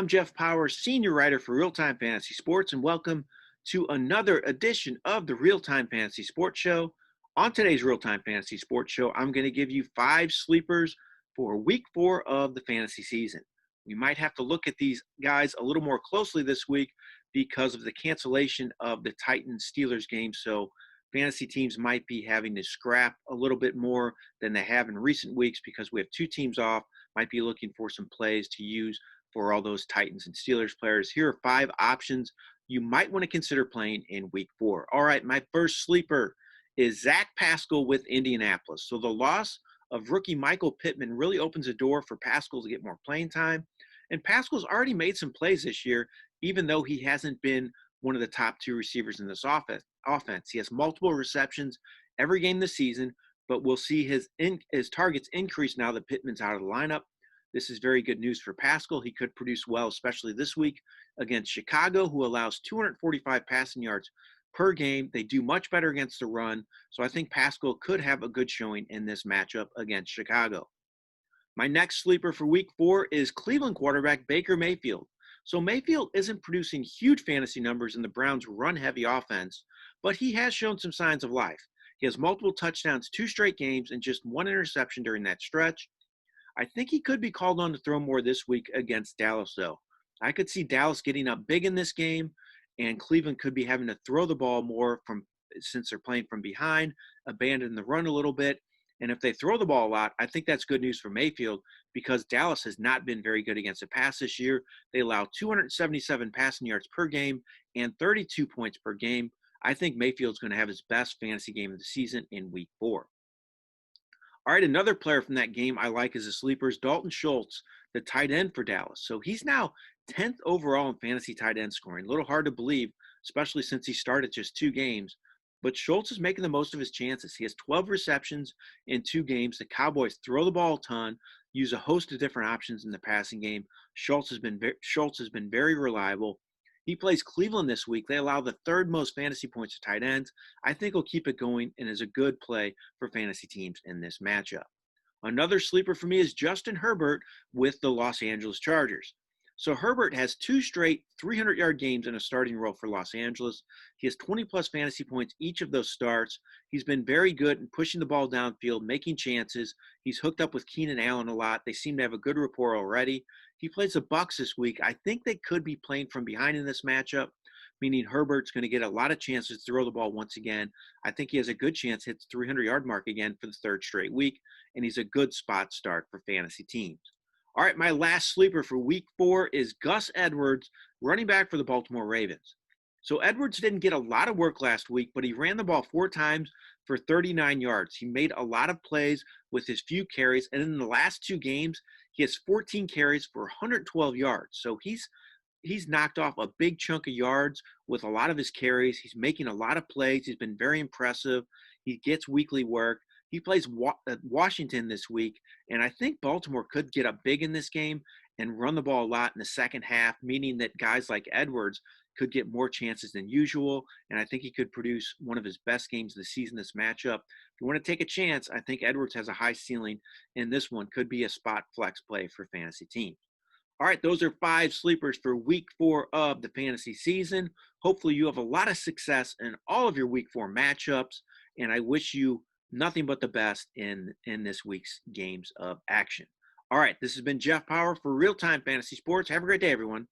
I'm Jeff Paur, senior writer for RealTime Fantasy Sports, and welcome to another edition of the RealTime Fantasy Sports Show. On today's RealTime Fantasy Sports Show, I'm going to give you 5 sleepers for week 4 of the fantasy season. We might have to look at these guys a little more closely this week because of the cancellation of the Titans-Steelers game, so fantasy teams might be having to scrap a little bit more than they have in recent weeks because we have 2 teams off, might be looking for some plays to use for all those Titans and Steelers players. Here are 5 options you might want to consider playing in week 4. All right, my first sleeper is Zach Pascal with Indianapolis. So the loss of rookie Michael Pittman really opens a door for Pascal to get more playing time. And Pascal's already made some plays this year, even though he hasn't been one of the top 2 receivers in this offense. He has multiple receptions every game this season, but we'll see his targets increase now that Pittman's out of the lineup. This is very good news for Pascal. He could produce well, especially this week against Chicago, who allows 245 passing yards per game. They do much better against the run, so I think Pascal could have a good showing in this matchup against Chicago. My next sleeper for week 4 is Cleveland quarterback Baker Mayfield. So Mayfield isn't producing huge fantasy numbers in the Browns' run-heavy offense, but he has shown some signs of life. He has multiple touchdowns 2 straight games and just 1 interception during that stretch. I think he could be called on to throw more this week against Dallas, though. I could see Dallas getting up big in this game, and Cleveland could be having to throw the ball more since they're playing from behind, abandon the run a little bit. And if they throw the ball a lot, I think that's good news for Mayfield because Dallas has not been very good against the pass this year. They allow 277 passing yards per game and 32 points per game. I think Mayfield's going to have his best fantasy game of the season in week 4. All right, another player from that game I like as a sleeper is Dalton Schultz, the tight end for Dallas. So he's now 10th overall in fantasy tight end scoring. A little hard to believe, especially since he started just 2 games. But Schultz is making the most of his chances. He has 12 receptions in 2 games. The Cowboys throw the ball a ton, use a host of different options in the passing game. Schultz has been very reliable. He plays Cleveland this week. They allow the 3rd most fantasy points to tight ends. I think he'll keep it going and is a good play for fantasy teams in this matchup. Another sleeper for me is Justin Herbert with the Los Angeles Chargers. So Herbert has 2 straight 300-yard games in a starting role for Los Angeles. He has 20-plus fantasy points each of those starts. He's been very good in pushing the ball downfield, making chances. He's hooked up with Keenan Allen a lot. They seem to have a good rapport already. He plays the Bucs this week. I think they could be playing from behind in this matchup, meaning Herbert's going to get a lot of chances to throw the ball once again. I think he has a good chance to hit the 300-yard mark again for the 3rd straight week, and he's a good spot start for fantasy teams. All right, my last sleeper for week 4 is Gus Edwards, running back for the Baltimore Ravens. So Edwards didn't get a lot of work last week, but he ran the ball 4 times for 39 yards. He made a lot of plays with his few carries, and in the last 2 games, he has 14 carries for 112 yards. So he's knocked off a big chunk of yards with a lot of his carries. He's making a lot of plays. He's been very impressive. He gets weekly work. He plays Washington this week, and I think Baltimore could get up big in this game and run the ball a lot in the second half, meaning that guys like Edwards could get more chances than usual, and I think he could produce one of his best games of the season, this matchup. If you want to take a chance, I think Edwards has a high ceiling, and this one could be a spot flex play for fantasy teams. All right, those are 5 sleepers for week 4 of the fantasy season. Hopefully you have a lot of success in all of your week 4 matchups, and I wish you nothing but the best in this week's games of action. All right, this has been Jeff Paur for RealTime Fantasy Sports. Have a great day, everyone.